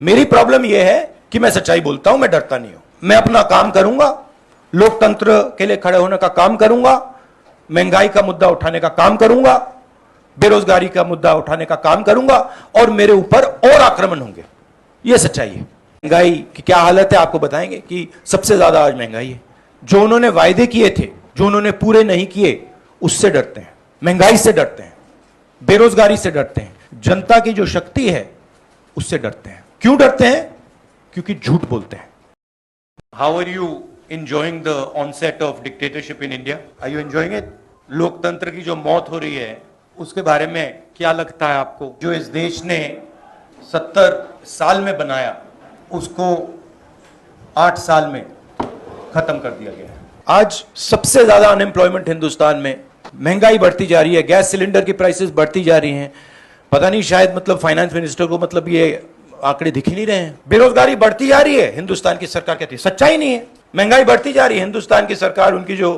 मेरी प्रॉब्लम यह है कि मैं सच्चाई बोलता हूं, मैं डरता नहीं हूं। मैं अपना काम करूंगा, लोकतंत्र के लिए खड़े होने का काम करूंगा, महंगाई का मुद्दा उठाने का काम करूंगा, बेरोजगारी का मुद्दा उठाने का काम करूंगा और मेरे ऊपर और आक्रमण होंगे। यह सच्चाई है। महंगाई की क्या हालत है आपको बताएंगे कि सबसे ज्यादा आज महंगाई है। जो उन्होंने वायदे किए थे, जो उन्होंने पूरे नहीं किए, उससे डरते हैं, महंगाई से डरते हैं, बेरोजगारी से डरते हैं, जनता की जो शक्ति है उससे डरते हैं। क्यों डरते हैं? क्योंकि झूठ बोलते हैं। How are you enjoying the onset of dictatorship in India? Are you enjoying it? लोकतंत्र की जो मौत हो रही है उसके बारे में क्या लगता है आपको? जो इस देश ने 70 साल में बनाया उसको 8 साल में खत्म कर दिया गया है। आज सबसे ज्यादा अनएम्प्लॉयमेंट हिंदुस्तान में, महंगाई बढ़ती जा रही है, गैस सिलेंडर की प्राइसेस बढ़ती जा रही हैं। पता नहीं, शायद मतलब फाइनेंस मिनिस्टर को मतलब ये आंकड़े दिख ही नहीं रहे हैं। बेरोजगारी बढ़ती जा रही है, हिंदुस्तान की सरकार कहती है सच्चाई नहीं है। महंगाई बढ़ती जा रही है, हिंदुस्तान की सरकार, उनकी जो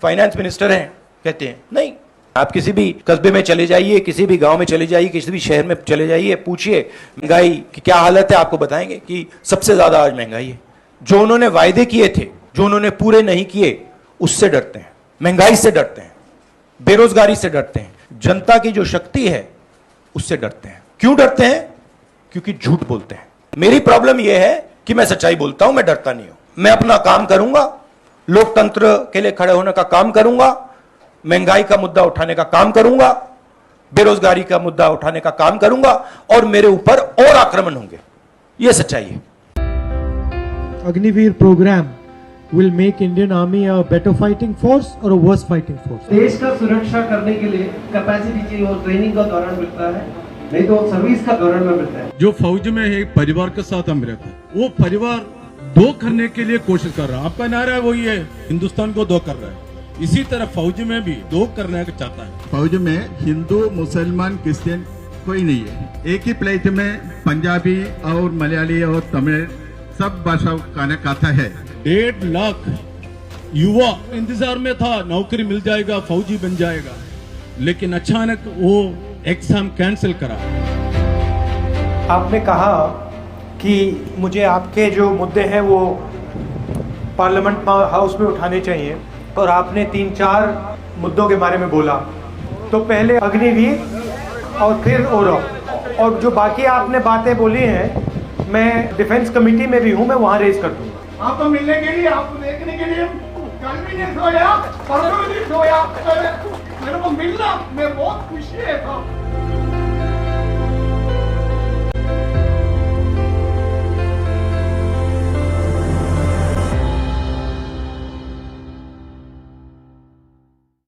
फाइनेंस मिनिस्टर हैं कहते हैं नहीं। आप किसी भी कस्बे में चले जाइए, किसी भी गांव में चले जाइए, किसी भी शहर में चले जाइए, पूछिए महंगाई की क्या हालत है, आपको बताएंगे कि सबसे ज्यादा आज महंगाई है। जो उन्होंने वायदे किए थे, जो उन्होंने पूरे नहीं किए, उससे डरते हैं, महंगाई से डरते हैं, बेरोजगारी से डरते हैं, जनता की जो शक्ति है उससे डरते हैं। क्यों डरते हैं? क्योंकि झूठ बोलते हैं। मेरी प्रॉब्लम यह है कि मैं सच्चाई बोलता हूं, मैं डरता नहीं हूं। मैं अपना काम करूंगा, लोकतंत्र के लिए खड़े होने का काम करूंगा, महंगाई का मुद्दा उठाने का काम करूंगा, बेरोजगारी का मुद्दा उठाने का काम करूंगा और मेरे ऊपर और आक्रमण होंगे। यह सच्चाई है। Agniveer programme will make Indian Army a better fighting force or a worse fighting force? देश का सुरक्षा करने के लिए कैपेसिटी चाहिए और ट्रेनिंग का दौरान मिलता है, नहीं तो सर्विस का दौरान में मिलता है। जो फौज में है परिवार के साथ हम रहते हैं, वो परिवार दो करने के लिए कोशिश कर रहा है। आपका नारा वही है, हिंदुस्तान को दो कर रहा है। इसी तरह फौज में भी दो करने का चाहता है। फौज में हिंदू, मुसलमान, क्रिश्चियन कोई नहीं है। एक ही प्लेट में पंजाबी और मलयाली और तमिल सब भाषा खाना खाता है। 1.5 लाख युवा इंतजार में था, नौकरी मिल जाएगा, फौजी बन जाएगा, लेकिन अचानक वो एग्जाम कैंसिल करा। आपने कहा कि मुझे आपके जो मुद्दे हैं वो पार्लियामेंट हाउस में उठाने चाहिए और आपने 3-4 मुद्दों के बारे में बोला। तो पहले अग्निवीर और फिर ओरव, और जो बाकी आपने बातें बोली हैं मैं डिफेंस कमेटी में भी हूँ, मैं वहाँ रेज कर दूँगा। आपको मिलने के लिए, आपको देखने के लिए कल भी नहीं सोया, परसों भी नहीं सोया। मेरे को मिलना, मैं बहुत खुशी है।